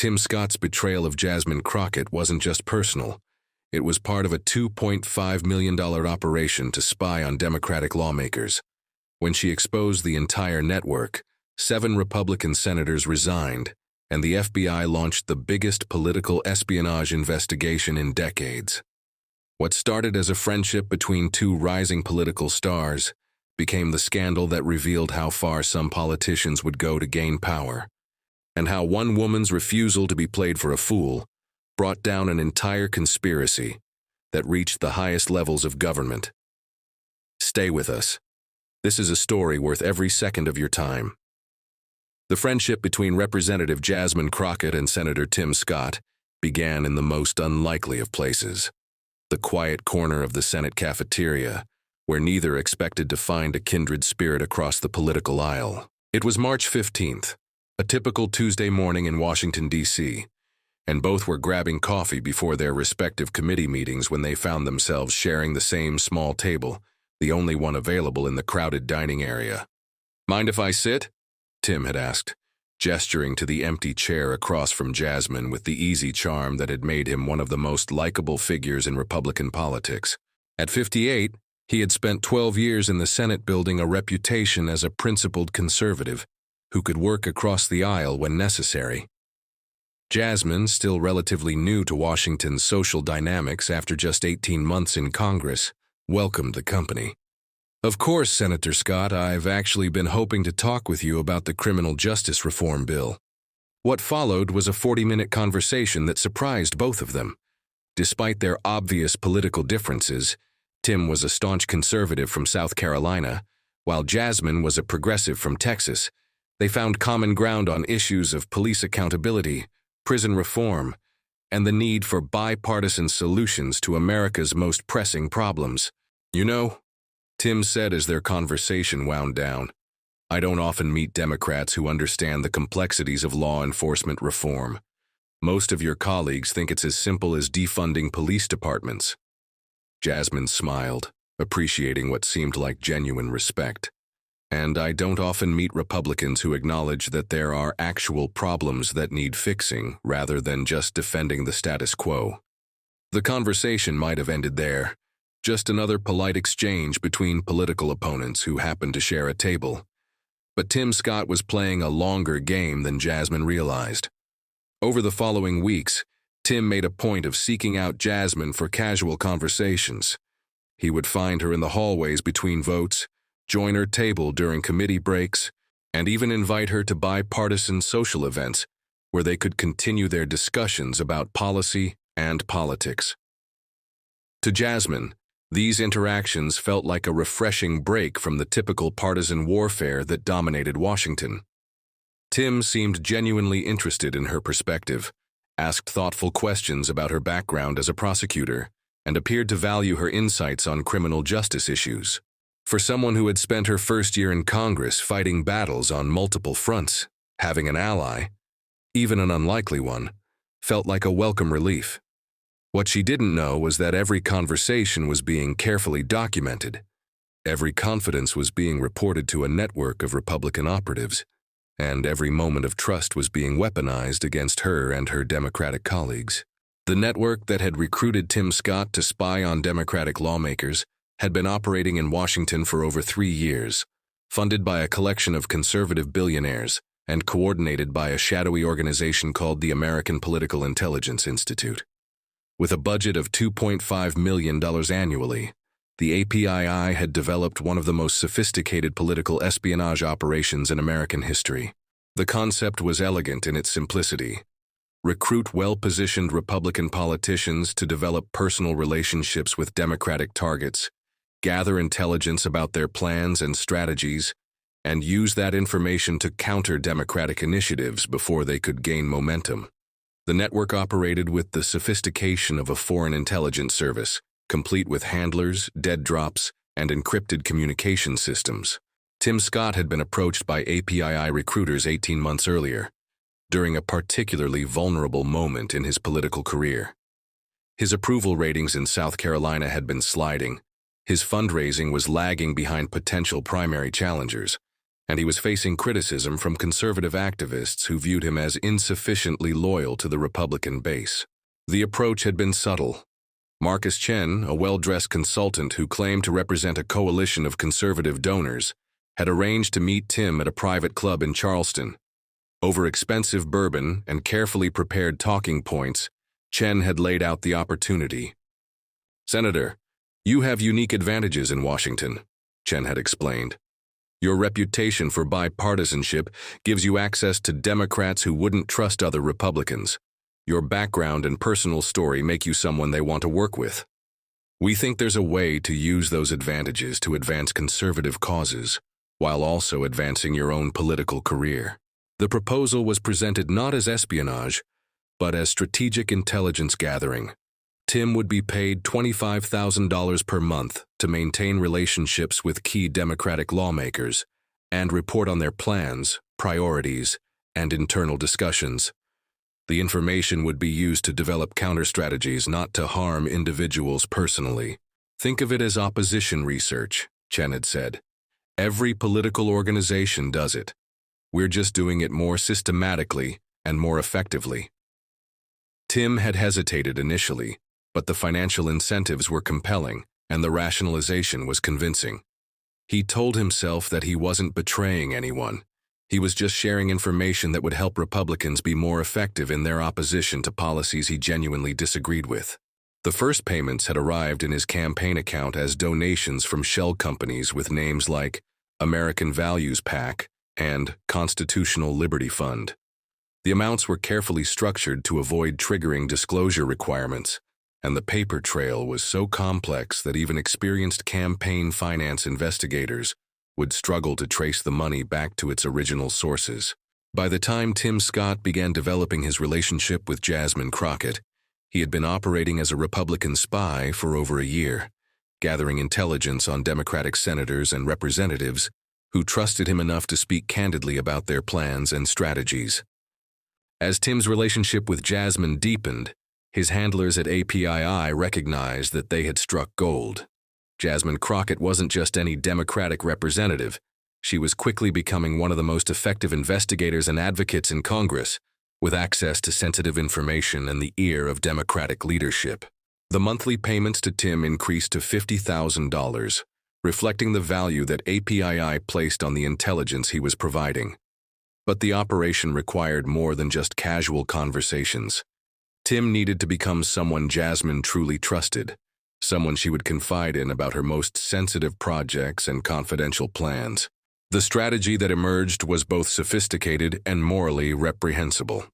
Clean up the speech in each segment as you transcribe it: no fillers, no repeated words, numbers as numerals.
Tim Scott's betrayal of Jasmine Crockett wasn't just personal. It was part of a $2.5 million operation to spy on Democratic lawmakers. When she exposed the entire network, 7 Republican senators resigned, and the FBI launched the biggest political espionage investigation in decades. What started as a friendship between 2 rising political stars became the scandal that revealed how far some politicians would go to gain power, and how one woman's refusal to be played for a fool brought down an entire conspiracy that reached the highest levels of government. Stay with us. This is a story worth every second of your time. The friendship between Representative Jasmine Crockett and Senator Tim Scott began in the most unlikely of places, the quiet corner of the Senate cafeteria, where neither expected to find a kindred spirit across the political aisle. It was March 15th, a typical Tuesday morning in Washington, D.C., and both were grabbing coffee before their respective committee meetings when they found themselves sharing the same small table, the only one available in the crowded dining area. "Mind if I sit?" Tim had asked, gesturing to the empty chair across from Jasmine with the easy charm that had made him one of the most likable figures in Republican politics. At 58, he had spent 12 years in the Senate building a reputation as a principled conservative who could work across the aisle when necessary. Jasmine, still relatively new to Washington's social dynamics after just 18 months in Congress, welcomed the company. "Of course, Senator Scott, I've actually been hoping to talk with you about the criminal justice reform bill." What followed was a 40-minute conversation that surprised both of them. Despite their obvious political differences, Tim was a staunch conservative from South Carolina, while Jasmine was a progressive from Texas. They found common ground on issues of police accountability, prison reform, and the need for bipartisan solutions to America's most pressing problems. "You know," Tim said as their conversation wound down, "I don't often meet Democrats who understand the complexities of law enforcement reform. Most of your colleagues think it's as simple as defunding police departments." Jasmine smiled, appreciating what seemed like genuine respect. "And I don't often meet Republicans who acknowledge that there are actual problems that need fixing rather than just defending the status quo." The conversation might have ended there, just another polite exchange between political opponents who happened to share a table. But Tim Scott was playing a longer game than Jasmine realized. Over the following weeks, Tim made a point of seeking out Jasmine for casual conversations. He would find her in the hallways between votes, join her table during committee breaks, and even invite her to bipartisan social events where they could continue their discussions about policy and politics. To Jasmine, these interactions felt like a refreshing break from the typical partisan warfare that dominated Washington. Tim seemed genuinely interested in her perspective, asked thoughtful questions about her background as a prosecutor, and appeared to value her insights on criminal justice issues. For someone who had spent her first year in Congress fighting battles on multiple fronts, having an ally, even an unlikely one, felt like a welcome relief. What she didn't know was that every conversation was being carefully documented. Every confidence was being reported to a network of Republican operatives, and every moment of trust was being weaponized against her and her Democratic colleagues. The network that had recruited Tim Scott to spy on Democratic lawmakers had been operating in Washington for over 3 years, funded by a collection of conservative billionaires and coordinated by a shadowy organization called the American Political Intelligence Institute. With a budget of $2.5 million annually, the APII had developed one of the most sophisticated political espionage operations in American history. The concept was elegant in its simplicity. Recruit well-positioned Republican politicians to develop personal relationships with Democratic targets, gather intelligence about their plans and strategies, and use that information to counter Democratic initiatives before they could gain momentum. The network operated with the sophistication of a foreign intelligence service, complete with handlers, dead drops, and encrypted communication systems. Tim Scott had been approached by APII recruiters 18 months earlier, during a particularly vulnerable moment in his political career. His approval ratings in South Carolina had been sliding, his fundraising was lagging behind potential primary challengers, and he was facing criticism from conservative activists who viewed him as insufficiently loyal to the Republican base. The approach had been subtle. Marcus Chen, a well-dressed consultant who claimed to represent a coalition of conservative donors, had arranged to meet Tim at a private club in Charleston. Over expensive bourbon and carefully prepared talking points, Chen had laid out the opportunity. "Senator, you have unique advantages in Washington," Chen had explained. "Your reputation for bipartisanship gives you access to Democrats who wouldn't trust other Republicans. Your background and personal story make you someone they want to work with. We think there's a way to use those advantages to advance conservative causes, while also advancing your own political career." The proposal was presented not as espionage, but as strategic intelligence gathering. Tim would be paid $25,000 per month to maintain relationships with key Democratic lawmakers and report on their plans, priorities, and internal discussions. The information would be used to develop counter-strategies, not to harm individuals personally. "Think of it as opposition research," Chen had said. "Every political organization does it. We're just doing it more systematically and more effectively." Tim had hesitated initially, but the financial incentives were compelling and the rationalization was convincing. He told himself that he wasn't betraying anyone. He was just sharing information that would help Republicans be more effective in their opposition to policies he genuinely disagreed with. The first payments had arrived in his campaign account as donations from shell companies with names like American Values PAC and Constitutional Liberty Fund. The amounts were carefully structured to avoid triggering disclosure requirements, and the paper trail was so complex that even experienced campaign finance investigators would struggle to trace the money back to its original sources. By the time Tim Scott began developing his relationship with Jasmine Crockett, he had been operating as a Republican spy for over a year, gathering intelligence on Democratic senators and representatives who trusted him enough to speak candidly about their plans and strategies. As Tim's relationship with Jasmine deepened, his handlers at APII recognized that they had struck gold. Jasmine Crockett wasn't just any Democratic representative. She was quickly becoming one of the most effective investigators and advocates in Congress, with access to sensitive information and the ear of Democratic leadership. The monthly payments to Tim increased to $50,000, reflecting the value that APII placed on the intelligence he was providing. But the operation required more than just casual conversations. Tim needed to become someone Jasmine truly trusted, someone she would confide in about her most sensitive projects and confidential plans. The strategy that emerged was both sophisticated and morally reprehensible.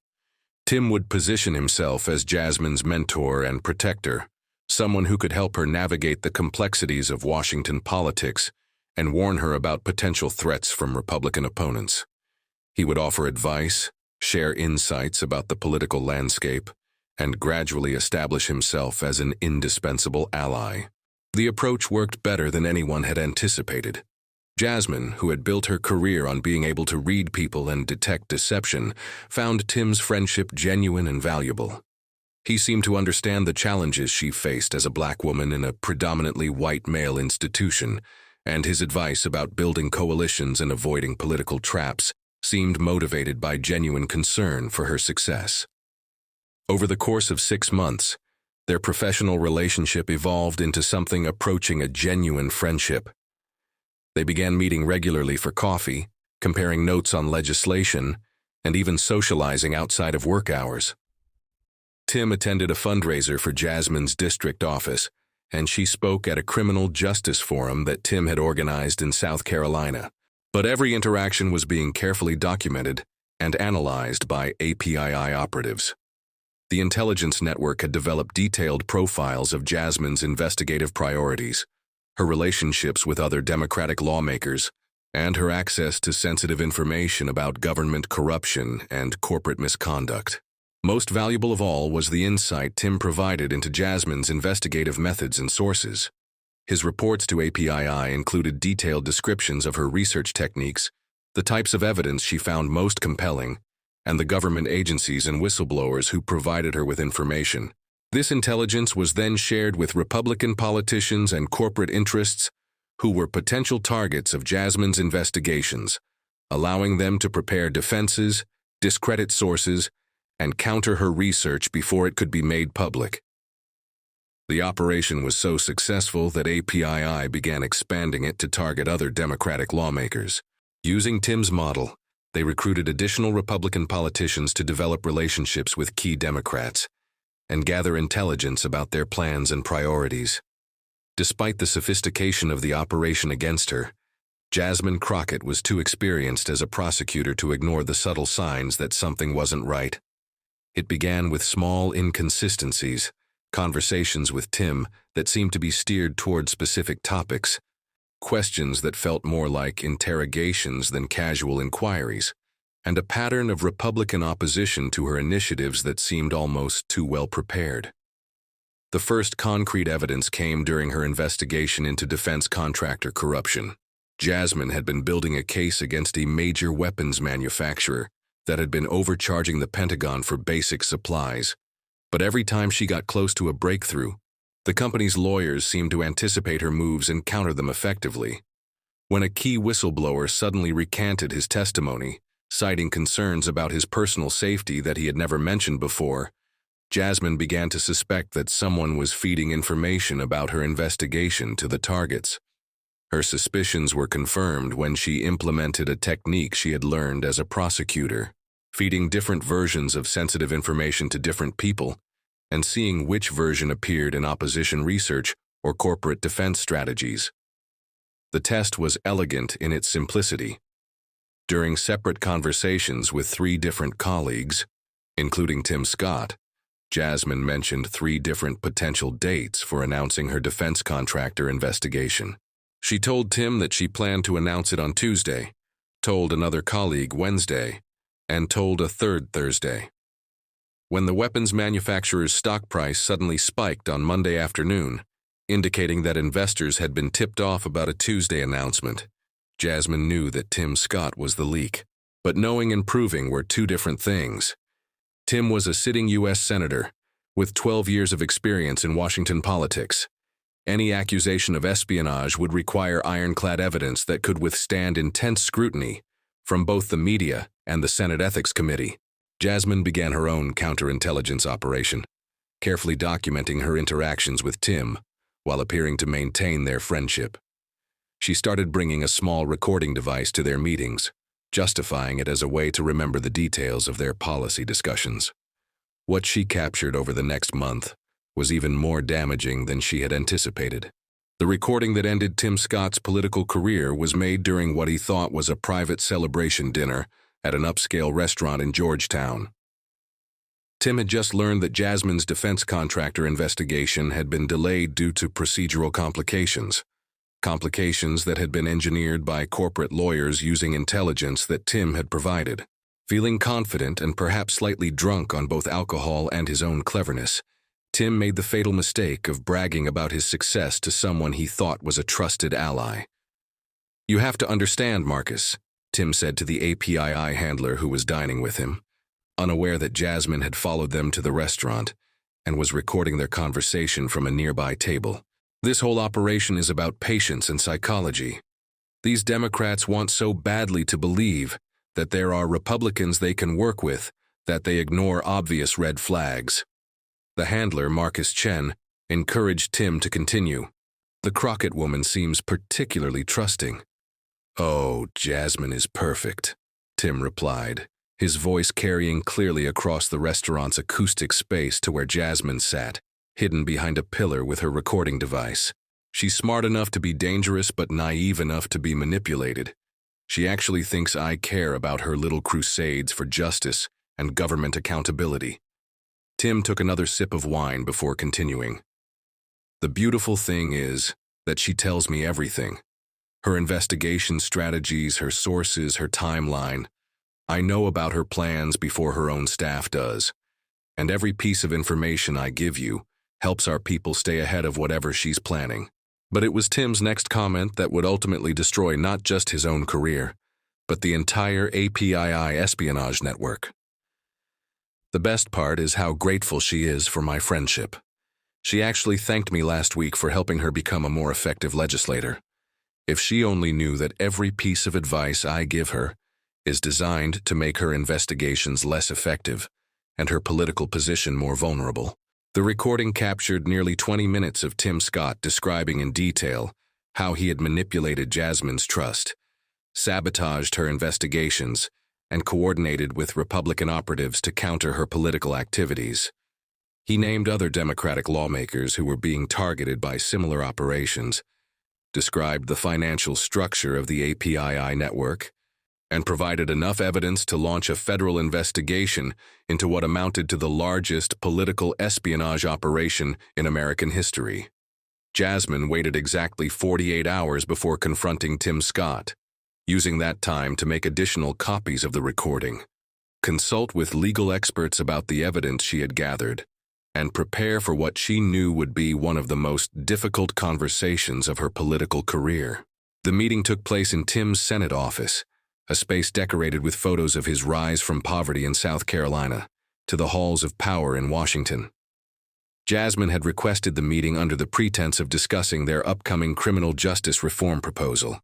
Tim would position himself as Jasmine's mentor and protector, someone who could help her navigate the complexities of Washington politics and warn her about potential threats from Republican opponents. He would offer advice, share insights about the political landscape, and gradually establish himself as an indispensable ally. The approach worked better than anyone had anticipated. Jasmine, who had built her career on being able to read people and detect deception, found Tim's friendship genuine and valuable. He seemed to understand the challenges she faced as a black woman in a predominantly white male institution, and his advice about building coalitions and avoiding political traps seemed motivated by genuine concern for her success. Over the course of 6 months, their professional relationship evolved into something approaching a genuine friendship. They began meeting regularly for coffee, comparing notes on legislation, and even socializing outside of work hours. Tim attended a fundraiser for Jasmine's district office, and she spoke at a criminal justice forum that Tim had organized in South Carolina. But every interaction was being carefully documented and analyzed by APII operatives. The intelligence network had developed detailed profiles of Jasmine's investigative priorities, her relationships with other Democratic lawmakers, and her access to sensitive information about government corruption and corporate misconduct. Most valuable of all was the insight Tim provided into Jasmine's investigative methods and sources. His reports to APII included detailed descriptions of her research techniques, the types of evidence she found most compelling, and the government agencies and whistleblowers who provided her with information. This intelligence was then shared with Republican politicians and corporate interests who were potential targets of Jasmine's investigations, allowing them to prepare defenses, discredit sources, and counter her research before it could be made public. The operation was so successful that APII began expanding it to target other Democratic lawmakers. Using Tim's model, they recruited additional Republican politicians to develop relationships with key Democrats and gather intelligence about their plans and priorities. Despite the sophistication of the operation against her, Jasmine Crockett was too experienced as a prosecutor to ignore the subtle signs that something wasn't right. It began with small inconsistencies, conversations with Tim that seemed to be steered toward specific topics, questions that felt more like interrogations than casual inquiries, and a pattern of Republican opposition to her initiatives that seemed almost too well prepared. The first concrete evidence came during her investigation into defense contractor corruption. Jasmine had been building a case against a major weapons manufacturer that had been overcharging the Pentagon for basic supplies. But every time she got close to a breakthrough, the company's lawyers seemed to anticipate her moves and counter them effectively. When a key whistleblower suddenly recanted his testimony, citing concerns about his personal safety that he had never mentioned before, Jasmine began to suspect that someone was feeding information about her investigation to the targets. Her suspicions were confirmed when she implemented a technique she had learned as a prosecutor, feeding different versions of sensitive information to different people and seeing which version appeared in opposition research or corporate defense strategies. The test was elegant in its simplicity. During separate conversations with 3 different colleagues, including Tim Scott, Jasmine mentioned 3 different potential dates for announcing her defense contractor investigation. She told Tim that she planned to announce it on Tuesday, told another colleague Wednesday, and told a third Thursday. When the weapons manufacturer's stock price suddenly spiked on Monday afternoon, indicating that investors had been tipped off about a Tuesday announcement, Jasmine knew that Tim Scott was the leak. But knowing and proving were 2 different things. Tim was a sitting U.S. senator with 12 years of experience in Washington politics. Any accusation of espionage would require ironclad evidence that could withstand intense scrutiny from both the media and the Senate Ethics Committee. Jasmine began her own counterintelligence operation, carefully documenting her interactions with Tim while appearing to maintain their friendship. She started bringing a small recording device to their meetings, justifying it as a way to remember the details of their policy discussions. What she captured over the next month was even more damaging than she had anticipated. The recording that ended Tim Scott's political career was made during what he thought was a private celebration dinner at an upscale restaurant in Georgetown. Tim had just learned that Jasmine's defense contractor investigation had been delayed due to procedural complications that had been engineered by corporate lawyers using intelligence that Tim had provided. Feeling confident and perhaps slightly drunk on both alcohol and his own cleverness, Tim made the fatal mistake of bragging about his success to someone he thought was a trusted ally. "You have to understand, Marcus," Tim said to the APII handler who was dining with him, unaware that Jasmine had followed them to the restaurant and was recording their conversation from a nearby table. "This whole operation is about patience and psychology. These Democrats want so badly to believe that there are Republicans they can work with that they ignore obvious red flags." The handler, Marcus Chen, encouraged Tim to continue. "The Crockett woman seems particularly trusting." "Oh, Jasmine is perfect," Tim replied, his voice carrying clearly across the restaurant's acoustic space to where Jasmine sat, hidden behind a pillar with her recording device. "She's smart enough to be dangerous but naive enough to be manipulated. She actually thinks I care about her little crusades for justice and government accountability." Tim took another sip of wine before continuing. "The beautiful thing is that she tells me everything. Her investigation strategies, her sources, her timeline. I know about her plans before her own staff does. And every piece of information I give you helps our people stay ahead of whatever she's planning." But it was Tim's next comment that would ultimately destroy not just his own career, but the entire APII espionage network. "The best part is how grateful she is for my friendship. She actually thanked me last week for helping her become a more effective legislator. If she only knew that every piece of advice I give her is designed to make her investigations less effective and her political position more vulnerable. The recording captured nearly 20 minutes of Tim Scott describing in detail how he had manipulated Jasmine's trust, sabotaged her investigations, and coordinated with Republican operatives to counter her political activities. He named other Democratic lawmakers who were being targeted by similar operations, described the financial structure of the APII network, and provided enough evidence to launch a federal investigation into what amounted to the largest political espionage operation in American history. Jasmine waited exactly 48 hours before confronting Tim Scott, using that time to make additional copies of the recording, consult with legal experts about the evidence she had gathered, and prepare for what she knew would be one of the most difficult conversations of her political career. The meeting took place in Tim's Senate office, a space decorated with photos of his rise from poverty in South Carolina to the halls of power in Washington. Jasmine had requested the meeting under the pretense of discussing their upcoming criminal justice reform proposal,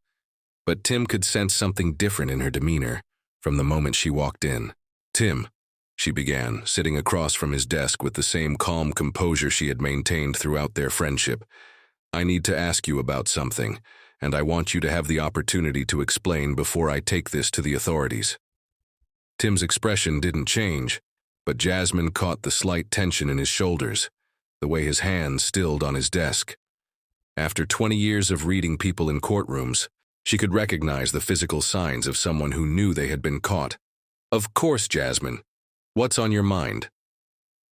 but Tim could sense something different in her demeanor from the moment she walked in. "Tim," she began, sitting across from his desk with the same calm composure she had maintained throughout their friendship, "I need to ask you about something, and I want you to have the opportunity to explain before I take this to the authorities." Tim's expression didn't change, but Jasmine caught the slight tension in his shoulders, the way his hands stilled on his desk. After 20 years of reading people in courtrooms, she could recognize the physical signs of someone who knew they had been caught. "Of course, Jasmine. What's on your mind?"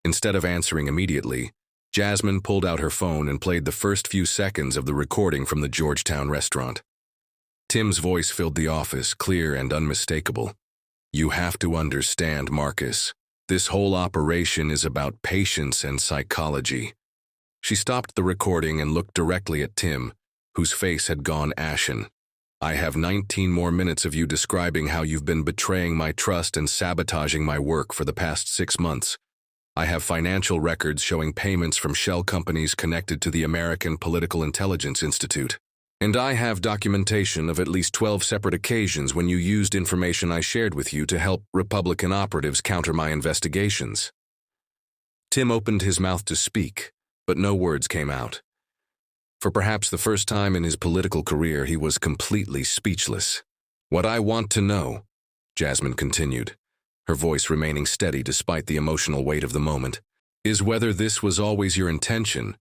Instead of answering immediately, Jasmine pulled out her phone and played the first few seconds of the recording from the Georgetown restaurant. Tim's voice filled the office, clear and unmistakable. "You have to understand, Marcus. This whole operation is about patience and psychology." She stopped the recording and looked directly at Tim, whose face had gone ashen. "I have 19 more minutes of you describing how you've been betraying my trust and sabotaging my work for the past 6 months. I have financial records showing payments from shell companies connected to the American Political Intelligence Institute. And I have documentation of at least 12 separate occasions when you used information I shared with you to help Republican operatives counter my investigations." Tim opened his mouth to speak, but no words came out. For perhaps the first time in his political career, he was completely speechless. "What I want to know," Jasmine continued, her voice remaining steady despite the emotional weight of the moment, "is whether this was always your intention,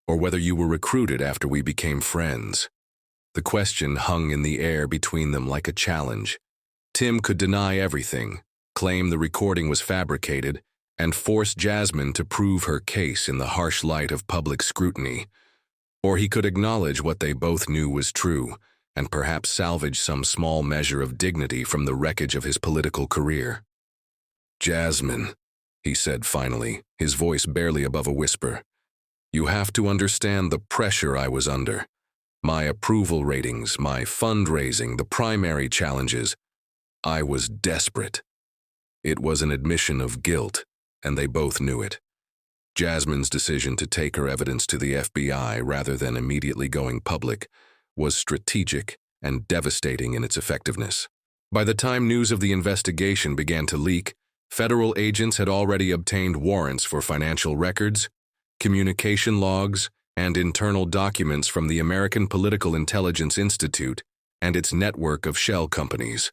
or whether you were recruited after we became friends." The question hung in the air between them like a challenge. Tim could deny everything, claim the recording was fabricated, and force Jasmine to prove her case in the harsh light of public scrutiny. Or he could acknowledge what they both knew was true, and perhaps salvage some small measure of dignity from the wreckage of his political career. "Jasmine," he said finally, his voice barely above a whisper, "you have to understand the pressure I was under. My approval ratings, my fundraising, the primary challenges. I was desperate." It was an admission of guilt, and they both knew it. Jasmine's decision to take her evidence to the FBI rather than immediately going public was strategic and devastating in its effectiveness. By the time news of the investigation began to leak, federal agents had already obtained warrants for financial records, communication logs, and internal documents from the American Political Intelligence Institute and its network of shell companies.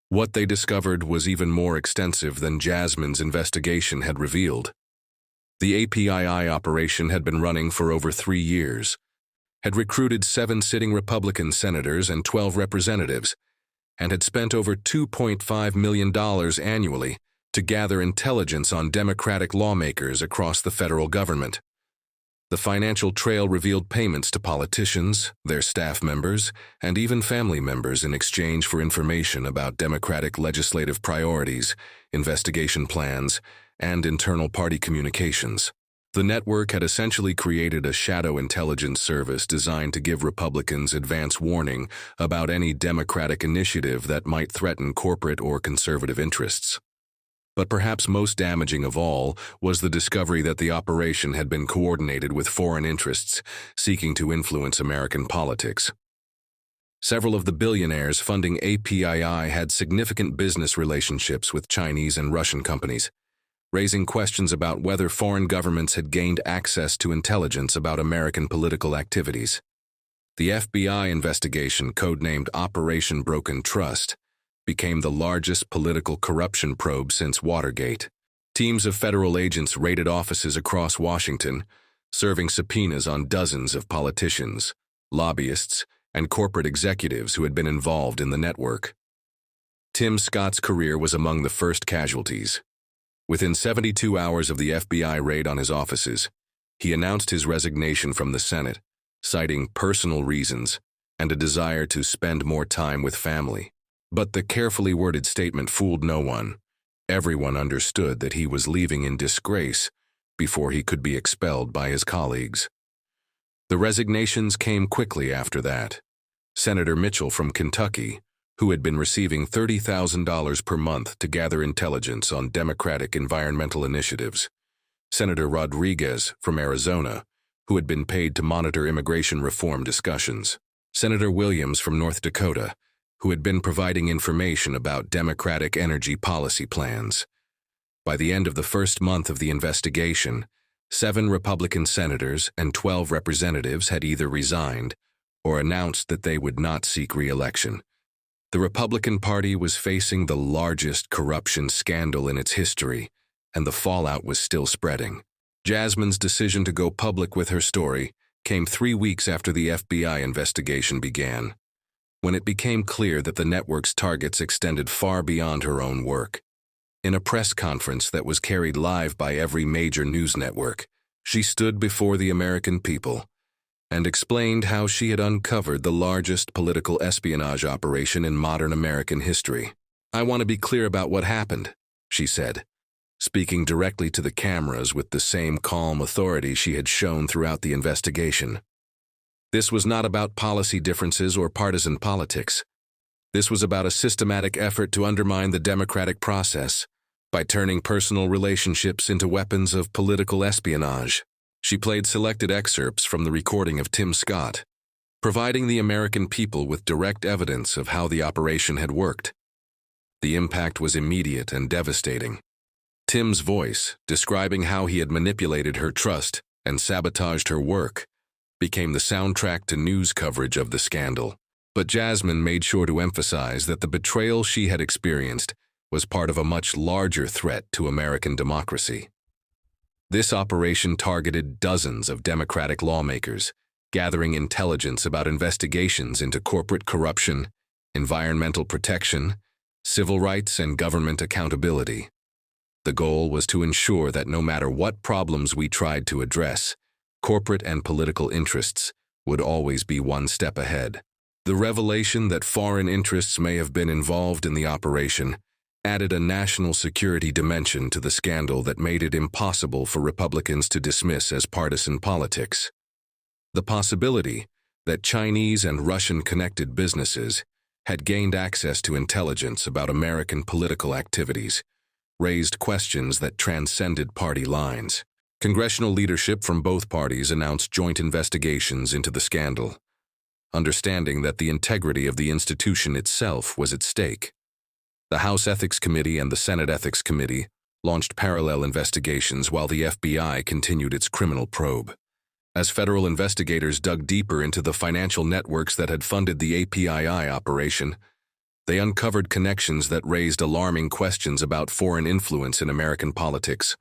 What they discovered was even more extensive than Jasmine's investigation had revealed. The APII operation had been running for over 3 years, had recruited 7 sitting Republican senators and 12 representatives, and had spent over $2.5 million annually to gather intelligence on Democratic lawmakers across the federal government. The financial trail revealed payments to politicians, their staff members, and even family members in exchange for information about Democratic legislative priorities, investigation plans, and internal party communications. The network had essentially created a shadow intelligence service designed to give Republicans advance warning about any Democratic initiative that might threaten corporate or conservative interests. But perhaps most damaging of all was the discovery that the operation had been coordinated with foreign interests seeking to influence American politics. Several of the billionaires funding APII had significant business relationships with Chinese and Russian companies, raising questions about whether foreign governments had gained access to intelligence about American political activities. The FBI investigation, codenamed Operation Broken Trust, became the largest political corruption probe since Watergate. Teams of federal agents raided offices across Washington, serving subpoenas on dozens of politicians, lobbyists, and corporate executives who had been involved in the network. Tim Scott's career was among the first casualties. Within 72 hours of the FBI raid on his offices, he announced his resignation from the Senate, citing personal reasons and a desire to spend more time with family. But the carefully worded statement fooled no one. Everyone understood that he was leaving in disgrace before he could be expelled by his colleagues. The resignations came quickly after that. Senator Mitchell from Kentucky, who had been receiving $30,000 per month to gather intelligence on Democratic environmental initiatives. Senator Rodriguez from Arizona, who had been paid to monitor immigration reform discussions. Senator Williams from North Dakota, who had been providing information about Democratic energy policy plans. By the end of the first month of the investigation, 7 Republican senators and 12 representatives had either resigned or announced that they would not seek re-election. The Republican Party was facing the largest corruption scandal in its history, and the fallout was still spreading. Jasmine's decision to go public with her story came 3 weeks after the FBI investigation began, when it became clear that the network's targets extended far beyond her own work. In a press conference that was carried live by every major news network, she stood before the American people and explained how she had uncovered the largest political espionage operation in modern American history. "I want to be clear about what happened," she said, speaking directly to the cameras with the same calm authority she had shown throughout the investigation. This was not about policy differences or partisan politics. This was about a systematic effort to undermine the democratic process by turning personal relationships into weapons of political espionage. She played selected excerpts from the recording of Tim Scott, providing the American people with direct evidence of how the operation had worked. The impact was immediate and devastating. Tim's voice, describing how he had manipulated her trust and sabotaged her work, became the soundtrack to news coverage of the scandal. But Jasmine made sure to emphasize that the betrayal she had experienced was part of a much larger threat to American democracy. This operation targeted dozens of Democratic lawmakers, gathering intelligence about investigations into corporate corruption, environmental protection, civil rights, and government accountability. The goal was to ensure that no matter what problems we tried to address, corporate and political interests would always be one step ahead. The revelation that foreign interests may have been involved in the operation added a national security dimension to the scandal that made it impossible for Republicans to dismiss as partisan politics. The possibility that Chinese and Russian-connected businesses had gained access to intelligence about American political activities raised questions that transcended party lines. Congressional leadership from both parties announced joint investigations into the scandal, understanding that the integrity of the institution itself was at stake. The House Ethics Committee and the Senate Ethics Committee launched parallel investigations while the FBI continued its criminal probe. As federal investigators dug deeper into the financial networks that had funded the APII operation, they uncovered connections that raised alarming questions about foreign influence in American politics.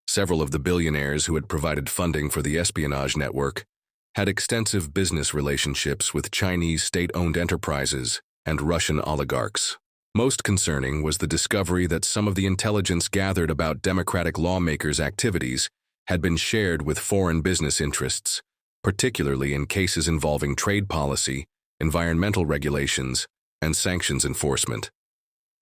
Several of the billionaires who had provided funding for the espionage network had extensive business relationships with Chinese state-owned enterprises and Russian oligarchs. Most concerning was the discovery that some of the intelligence gathered about Democratic lawmakers' activities had been shared with foreign business interests, particularly in cases involving trade policy, environmental regulations, and sanctions enforcement.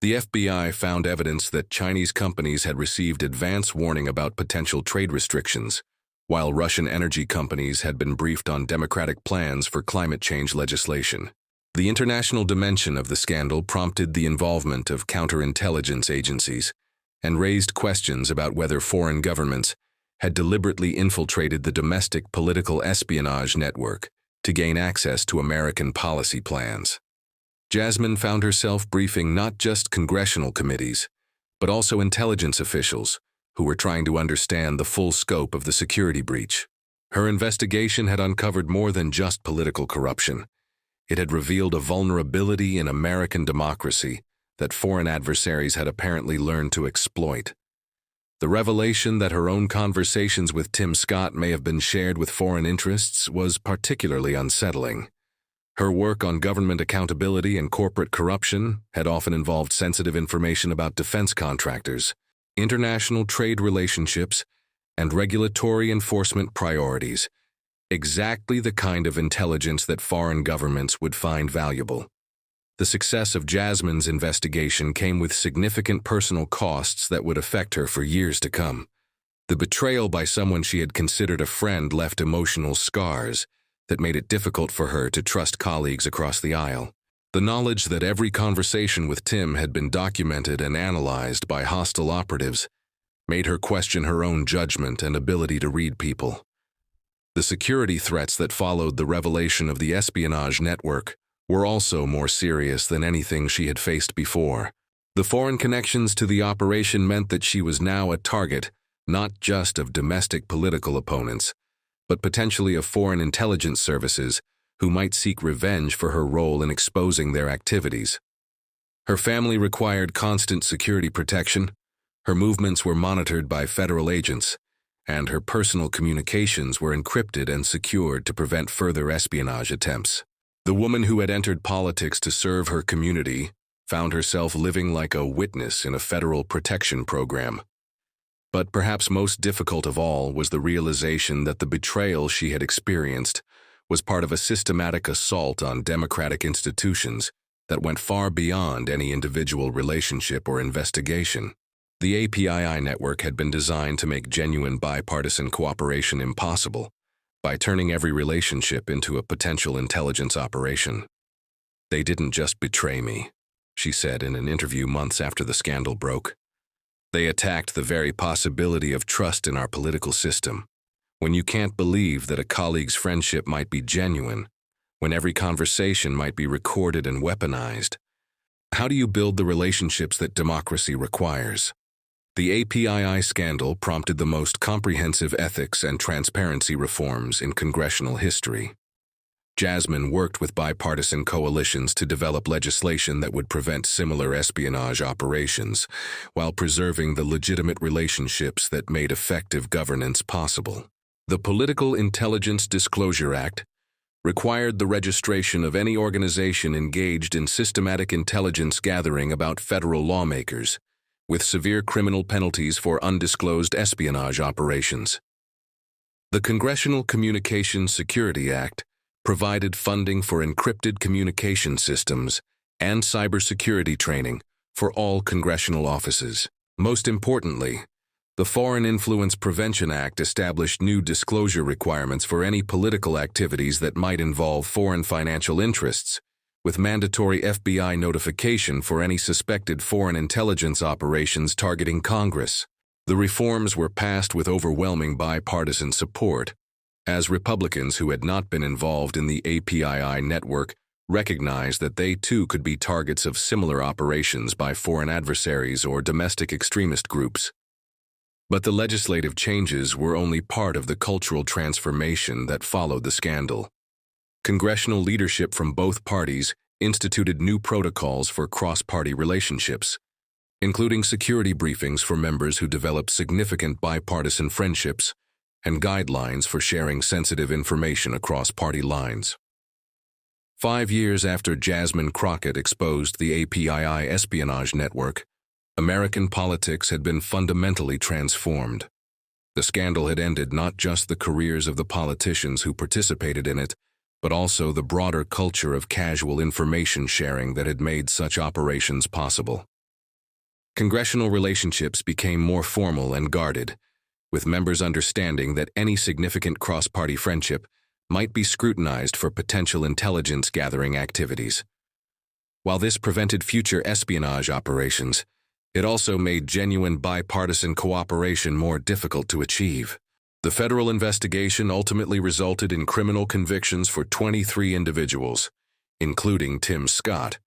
The FBI found evidence that Chinese companies had received advance warning about potential trade restrictions, while Russian energy companies had been briefed on Democratic plans for climate change legislation. The international dimension of the scandal prompted the involvement of counterintelligence agencies and raised questions about whether foreign governments had deliberately infiltrated the domestic political espionage network to gain access to American policy plans. Jasmine found herself briefing not just congressional committees, but also intelligence officials who were trying to understand the full scope of the security breach. Her investigation had uncovered more than just political corruption. It had revealed a vulnerability in American democracy that foreign adversaries had apparently learned to exploit. The revelation that her own conversations with Tim Scott may have been shared with foreign interests was particularly unsettling. Her work on government accountability and corporate corruption had often involved sensitive information about defense contractors, international trade relationships, and regulatory enforcement priorities, exactly the kind of intelligence that foreign governments would find valuable. The success of Jasmine's investigation came with significant personal costs that would affect her for years to come. The betrayal by someone she had considered a friend left emotional scars that made it difficult for her to trust colleagues across the aisle. The knowledge that every conversation with Tim had been documented and analyzed by hostile operatives made her question her own judgment and ability to read people. The security threats that followed the revelation of the espionage network were also more serious than anything she had faced before. The foreign connections to the operation meant that she was now a target not just of domestic political opponents, but potentially of foreign intelligence services who might seek revenge for her role in exposing their activities. Her family required constant security protection, her movements were monitored by federal agents, and her personal communications were encrypted and secured to prevent further espionage attempts. The woman who had entered politics to serve her community found herself living like a witness in a federal protection program. But perhaps most difficult of all was the realization that the betrayal she had experienced was part of a systematic assault on democratic institutions that went far beyond any individual relationship or investigation. The APII network had been designed to make genuine bipartisan cooperation impossible by turning every relationship into a potential intelligence operation. "They didn't just betray me," she said in an interview months after the scandal broke. "They attacked the very possibility of trust in our political system. When you can't believe that a colleague's friendship might be genuine, when every conversation might be recorded and weaponized, how do you build the relationships that democracy requires?" The APII scandal prompted the most comprehensive ethics and transparency reforms in congressional history. Jasmine worked with bipartisan coalitions to develop legislation that would prevent similar espionage operations, while preserving the legitimate relationships that made effective governance possible. The Political Intelligence Disclosure Act required the registration of any organization engaged in systematic intelligence gathering about federal lawmakers, with severe criminal penalties for undisclosed espionage operations. The Congressional Communications Security Act provided funding for encrypted communication systems and cybersecurity training for all congressional offices. Most importantly, the Foreign Influence Prevention Act established new disclosure requirements for any political activities that might involve foreign financial interests, with mandatory FBI notification for any suspected foreign intelligence operations targeting Congress. The reforms were passed with overwhelming bipartisan support, as Republicans who had not been involved in the APII network recognized that they too could be targets of similar operations by foreign adversaries or domestic extremist groups. But the legislative changes were only part of the cultural transformation that followed the scandal. Congressional leadership from both parties instituted new protocols for cross-party relationships, including security briefings for members who developed significant bipartisan friendships and guidelines for sharing sensitive information across party lines. 5 years after Jasmine Crockett exposed the APII espionage network, American politics had been fundamentally transformed. The scandal had ended not just the careers of the politicians who participated in it, but also the broader culture of casual information sharing that had made such operations possible. Congressional relationships became more formal and guarded, with members understanding that any significant cross-party friendship might be scrutinized for potential intelligence-gathering activities. While this prevented future espionage operations, it also made genuine bipartisan cooperation more difficult to achieve. The federal investigation ultimately resulted in criminal convictions for 23 individuals, including Tim Scott,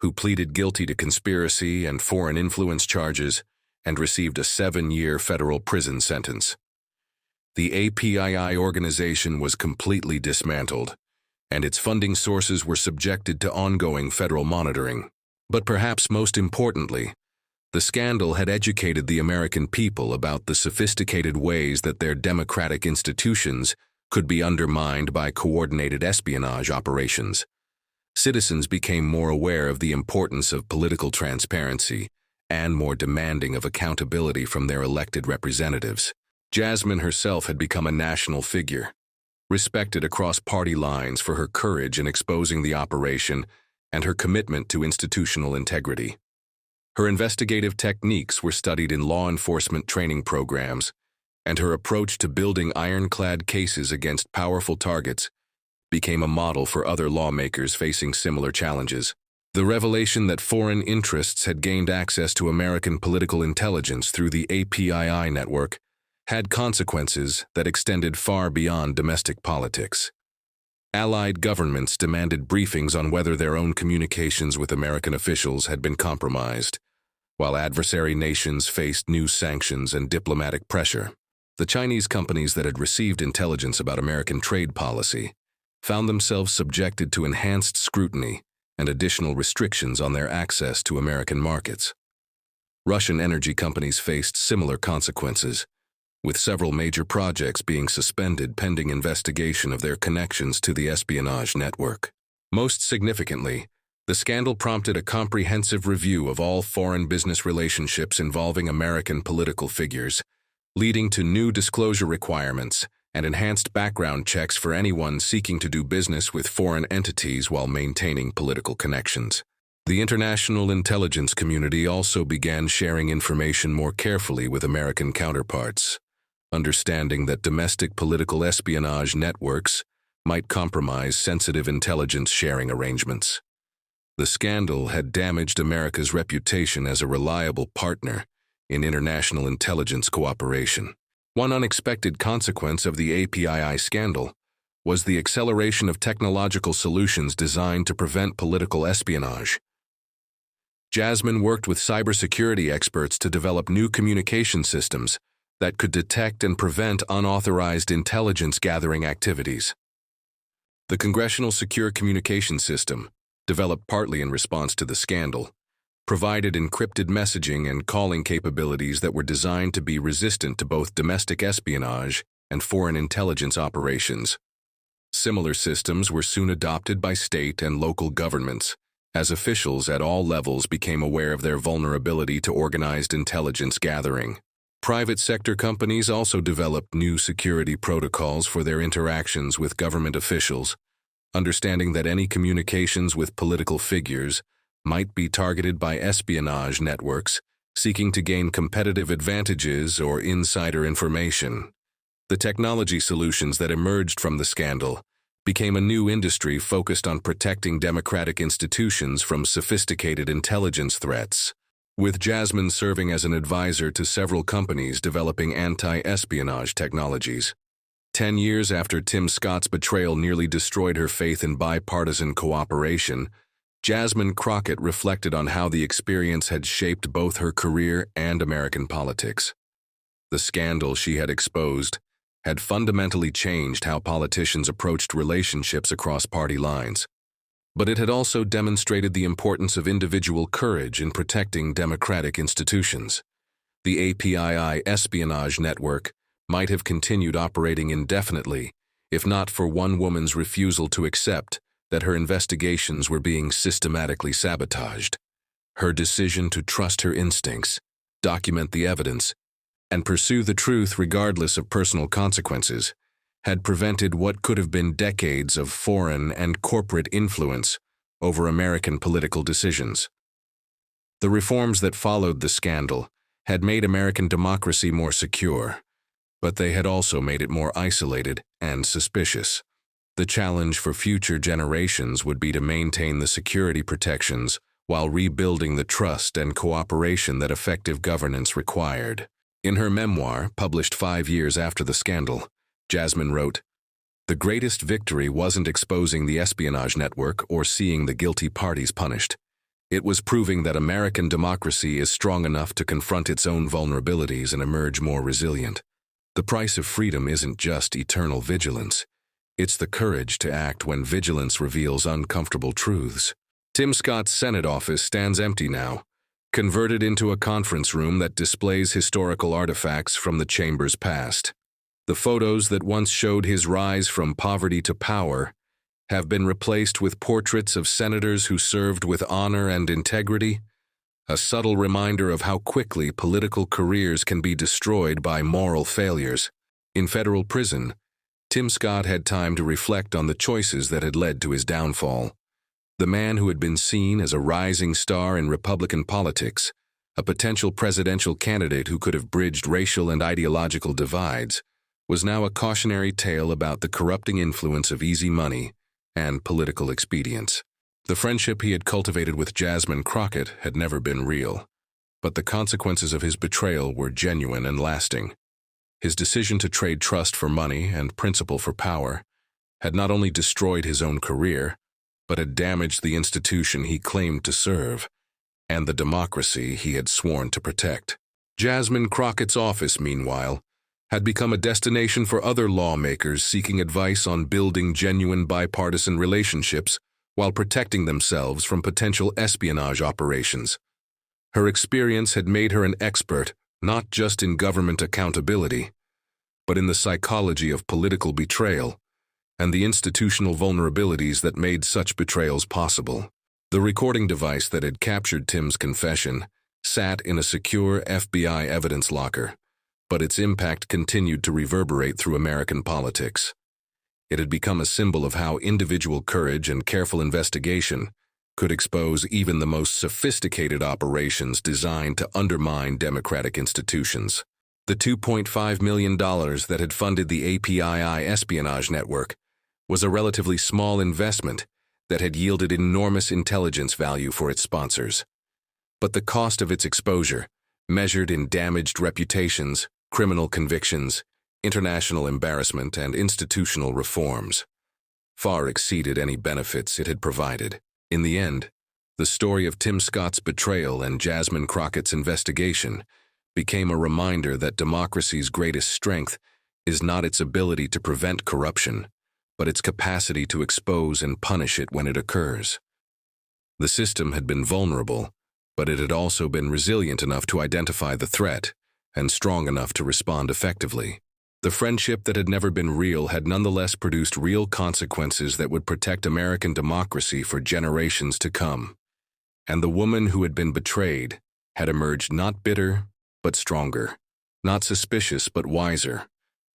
who pleaded guilty to conspiracy and foreign influence charges and received a 7-year federal prison sentence. The APII organization was completely dismantled, and its funding sources were subjected to ongoing federal monitoring. But perhaps most importantly, the scandal had educated the American people about the sophisticated ways that their democratic institutions could be undermined by coordinated espionage operations. Citizens became more aware of the importance of political transparency and more demanding of accountability from their elected representatives. Jasmine herself had become a national figure, respected across party lines for her courage in exposing the operation and her commitment to institutional integrity. Her investigative techniques were studied in law enforcement training programs, and her approach to building ironclad cases against powerful targets became a model for other lawmakers facing similar challenges. The revelation that foreign interests had gained access to American political intelligence through the APII network had consequences that extended far beyond domestic politics. Allied governments demanded briefings on whether their own communications with American officials had been compromised, while adversary nations faced new sanctions and diplomatic pressure. The Chinese companies that had received intelligence about American trade policy found themselves subjected to enhanced scrutiny and additional restrictions on their access to American markets. Russian energy companies faced similar consequences, with several major projects being suspended pending investigation of their connections to the espionage network. Most significantly, the scandal prompted a comprehensive review of all foreign business relationships involving American political figures, leading to new disclosure requirements and enhanced background checks for anyone seeking to do business with foreign entities while maintaining political connections. The international intelligence community also began sharing information more carefully with American counterparts, understanding that domestic political espionage networks might compromise sensitive intelligence sharing arrangements. The scandal had damaged America's reputation as a reliable partner in international intelligence cooperation. One unexpected consequence of the APII scandal was the acceleration of technological solutions designed to prevent political espionage. Jasmine worked with cybersecurity experts to develop new communication systems that could detect and prevent unauthorized intelligence-gathering activities. The Congressional Secure Communication System, developed partly in response to the scandal, provided encrypted messaging and calling capabilities that were designed to be resistant to both domestic espionage and foreign intelligence operations. Similar systems were soon adopted by state and local governments, as officials at all levels became aware of their vulnerability to organized intelligence gathering. Private sector companies also developed new security protocols for their interactions with government officials, understanding that any communications with political figures might be targeted by espionage networks seeking to gain competitive advantages or insider information. The technology solutions that emerged from the scandal became a new industry focused on protecting democratic institutions from sophisticated intelligence threats, with Jasmine serving as an advisor to several companies developing anti-espionage technologies. 10 years after Tim Scott's betrayal nearly destroyed her faith in bipartisan cooperation, Jasmine Crockett reflected on how the experience had shaped both her career and American politics. The scandal she had exposed had fundamentally changed how politicians approached relationships across party lines, but it had also demonstrated the importance of individual courage in protecting democratic institutions. The APII espionage network might have continued operating indefinitely if not for one woman's refusal to accept that her investigations were being systematically sabotaged. Her decision to trust her instincts, document the evidence, and pursue the truth regardless of personal consequences had prevented what could have been decades of foreign and corporate influence over American political decisions. The reforms that followed the scandal had made American democracy more secure, but they had also made it more isolated and suspicious. The challenge for future generations would be to maintain the security protections while rebuilding the trust and cooperation that effective governance required. In her memoir, published 5 years after the scandal, Jasmine wrote, "The greatest victory wasn't exposing the espionage network or seeing the guilty parties punished. It was proving that American democracy is strong enough to confront its own vulnerabilities and emerge more resilient. The price of freedom isn't just eternal vigilance. It's the courage to act when vigilance reveals uncomfortable truths." Tim Scott's Senate office stands empty now, converted into a conference room that displays historical artifacts from the chamber's past. The photos that once showed his rise from poverty to power have been replaced with portraits of senators who served with honor and integrity, a subtle reminder of how quickly political careers can be destroyed by moral failures. In federal prison, Tim Scott had time to reflect on the choices that had led to his downfall. The man who had been seen as a rising star in Republican politics, a potential presidential candidate who could have bridged racial and ideological divides, was now a cautionary tale about the corrupting influence of easy money and political expedience. The friendship he had cultivated with Jasmine Crockett had never been real, but the consequences of his betrayal were genuine and lasting. His decision to trade trust for money and principle for power had not only destroyed his own career, but had damaged the institution he claimed to serve and the democracy he had sworn to protect. Jasmine Crockett's office, meanwhile, had become a destination for other lawmakers seeking advice on building genuine bipartisan relationships while protecting themselves from potential espionage operations. Her experience had made her an expert not just in government accountability, but in the psychology of political betrayal and the institutional vulnerabilities that made such betrayals possible. The recording device that had captured Tim's confession sat in a secure FBI evidence locker, but its impact continued to reverberate through American politics. It had become a symbol of how individual courage and careful investigation could expose even the most sophisticated operations designed to undermine democratic institutions. The $2.5 million that had funded the APII espionage network was a relatively small investment that had yielded enormous intelligence value for its sponsors. But the cost of its exposure, measured in damaged reputations, criminal convictions, international embarrassment, and institutional reforms, far exceeded any benefits it had provided. In the end, the story of Tim Scott's betrayal and Jasmine Crockett's investigation became a reminder that democracy's greatest strength is not its ability to prevent corruption, but its capacity to expose and punish it when it occurs. The system had been vulnerable, but it had also been resilient enough to identify the threat and strong enough to respond effectively. The friendship that had never been real had nonetheless produced real consequences that would protect American democracy for generations to come. And the woman who had been betrayed had emerged not bitter, but stronger, not suspicious, but wiser,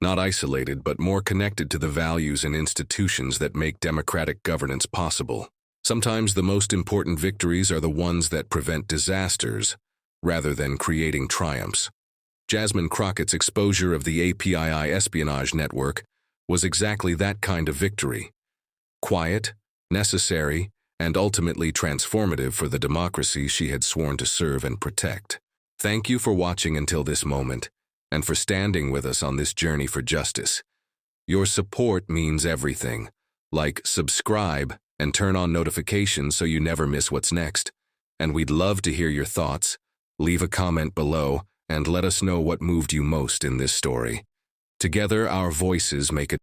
not isolated, but more connected to the values and institutions that make democratic governance possible. Sometimes the most important victories are the ones that prevent disasters, rather than creating triumphs. Jasmine Crockett's exposure of the APII espionage network was exactly that kind of victory. Quiet, necessary, and ultimately transformative for the democracy she had sworn to serve and protect. Thank you for watching until this moment, and for standing with us on this journey for justice. Your support means everything. Like, subscribe, and turn on notifications so you never miss what's next. And we'd love to hear your thoughts. Leave a comment below, and let us know what moved you most in this story. Together, our voices make a